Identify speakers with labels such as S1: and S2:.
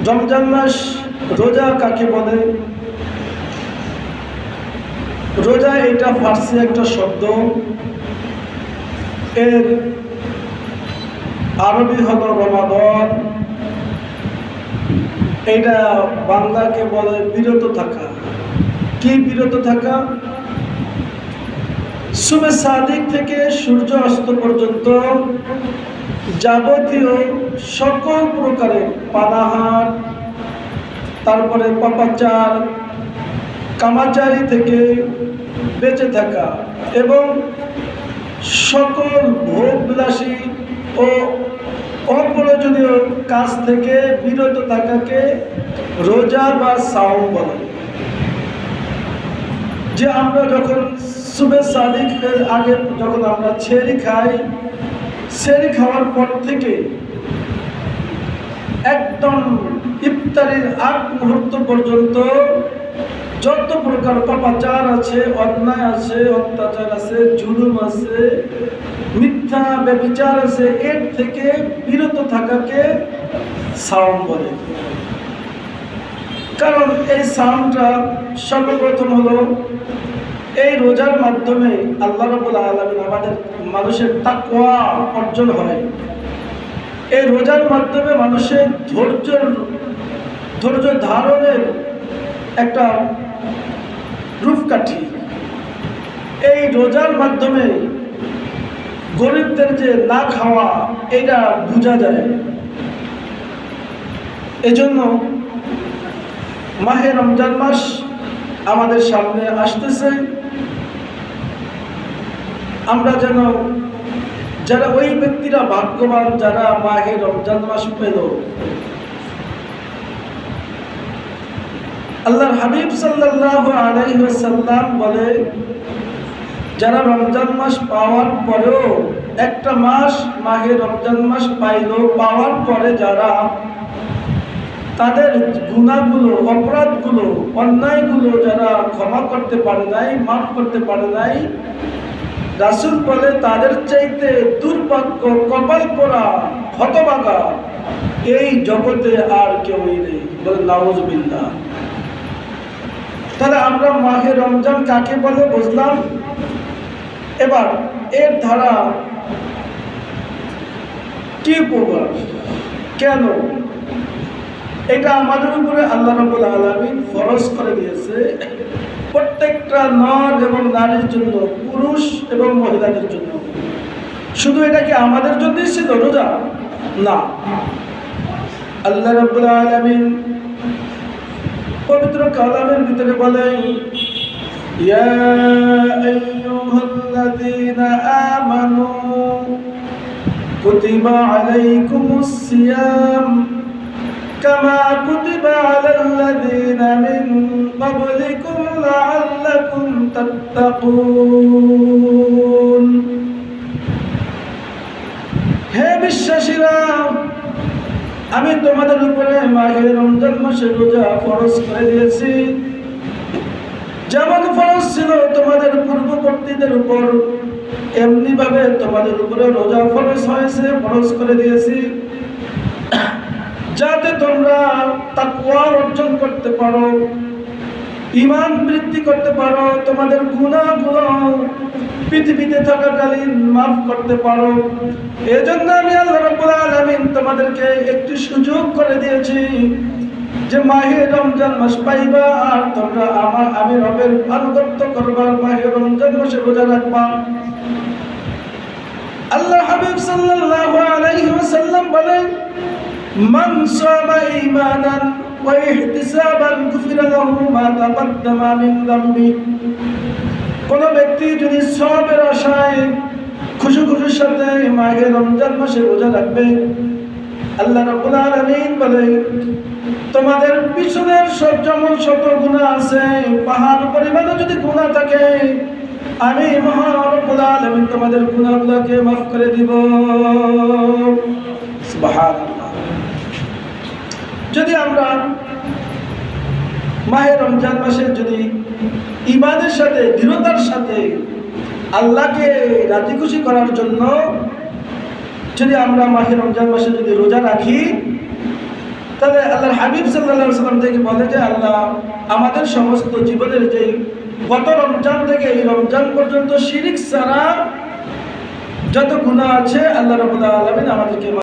S1: রমজান মাস রোজা কাকে বলে? রোজা এটা ফার্সি একটা শব্দ, এর আরবি হলো রমাদান। এটা বাংলাকে বলে বিরত থাকা। কি বিরত থাকা? সুবে সাদিক থেকে সূর্য অস্ত পর্যন্ত যাবতীয় সকল প্রকারের পানাহার, তারপরে পাপাচার, কামাচারি থেকে বেঁচে থাকা এবং সকল ভোগবিলাসী ও অপ্রয়োজনীয় কাজ থেকে বিরত থাকাকে রোজা বা সাওম বলে। যে আমরা যখন সুবে সাদিকের আগে যখন আমরা সেহরি খাই, সেহরি খাওয়ার পর থেকে একদম ইফতারির আগ মুহূর্ত পর্যন্ত যত প্রকার পাপাচার আছে, অন্যায় আছে, অত্যাচার আছে, জুলুম আছে, মিথ্যা ব্যভিচার আছে, এর থেকে বিরত থাকাকে সাওম বলে। কারণ এই সাওমটা সর্বপ্রথম হলো এই রোজার মাধ্যমে আল্লাহ রাব্বুল আলামিন আমাদের মানুষের তাকওয়া অর্জন হয়। এই রোজার মাধ্যমে মানুষের ধৈর্য ধারণের একটা রূপকাঠি। এই রোজার মাধ্যমে গরিবদের যে না খাওয়া এটা বোঝা যায়। এজন্য মাহে রমজান মাস আমাদের সামনে আসতেছে। আমরা যেন যারা ওই ব্যক্তিরা ভাগ্যবান যারা মাহে রমজান মাস পেল। আল্লাহর হাবিব সাল্লাল্লাহু আলাইহি ওয়াসাল্লাম বলে, যারা রমজান মাস পাওয়ার পরেও একটা মাস মাহে রমজান মাস পাওয়ার পরে যারা তাদের গুনাহগুলো, অপরাধগুলো, অন্যায়গুলো যারা ক্ষমা করতে পারে নাই, মাফ করতে পারে নাই, রাসূল বলে তাদের চাইতে দুর্ভাগ্য, কপাল পোড়া, হতভাগা এই জগতে আর কেউই নেই। বলে নাউযুবিল্লাহ। তাহলে আমরা মাহে রমজান কাকে বলে বুঝলাম। এবার এর ধারা কি প্রকার, কেন এটা আমাদের উপরে আল্লাহ রাব্বুল আলামিন ফরজ করে দিয়েছে, প্রত্যেকটা নর এবং নারীর জন্য, পুরুষ এবং মহিলাদের জন্য। শুধু এটা কি আমাদের জন্যই ছিল রোজা? না, আল্লাহ রাব্বুল আলামিন পবিত্র কালামের ভিতরে বলেন, ইয়া আইয়ুহাল্লাযীনা আমানু কুতিবা আলাইকুমুস সিয়াম কামা কুতিবা আলাল্লাযীনা মিন ক্বাবলিকুম লাআল্লাকুম তাত্তাকুন। হে বিশ্বাসীরা, আমি তোমাদের উপরে মাহে রমজান মাসে রোজা ফরজ করে দিয়েছি, যেমন ফরজ ছিল তোমাদের পূর্ববর্তীদের উপর, এমনি ভাবে তোমাদের উপরে রোজা ফরজ হয়েছে, ফরজ করে দিয়েছি, যাতে তোমরা তাকওয়া অর্জন করতে পারো, ঈমান বৃদ্ধি করতে পারো, তোমাদের গুনাহগুলো পৃথিবীতে থাকাকালীন মাফ করতে পারো। এজন্য আমি আল্লাহ রাব্বুল আলামিন তোমাদেরকে একটি সুযোগ করে দিয়েছি যে মাহে রমজান মাস পাইবা আর তোমরা আমি রবের আনুগত্য করবা, মাহে রমজান মাসে রোজা রাখবা। আল্লাহ হাবিব সাল্লাল্লাহু আলাইহি ওয়াসাল্লাম বলেন, মান সামা ঈমানান ওয়া ইহতিসাবান গুফিরা লাহু মা তাকদ্দামা মিন যামবি। কোন ব্যক্তি যদি সওয়াবের আশায় খুশির সাথে মাহে রমজান মাসে রোজা রাখবে, আল্লাহ রাব্বুল আলামিন বলে তোমাদের পিছনের যেমন শত গুনাহ আছে, পাহাড় পরিমাণে যদি গুনাহ থাকে, আমি মহান রব্বুল আলামিন তোমাদের গুনাহগুলোকে মাফ করে দিব। সুবহানাল্লাহ। যদি আমরা মাহে রমজান মাসে যদি ঈমানের সাথে, দৃঢ়তার সাথে আল্লাহকে রাজি খুশি করার জন্য যদি আমরা মাহে রমজান মাসে যদি রোজা রাখি, তাহলে আল্লাহর হাবিব সাল্লাল্লাহু আলাইহি সাল্লাম থেকে বলে যে আল্লাহ আমাদের সমস্ত জীবনের যেই গত রমজান থেকে এই রমজান পর্যন্ত শিরিক ছাড়া যত গুনাহ আছে আল্লাহ রাব্বুল আলামিন আমাদেরকে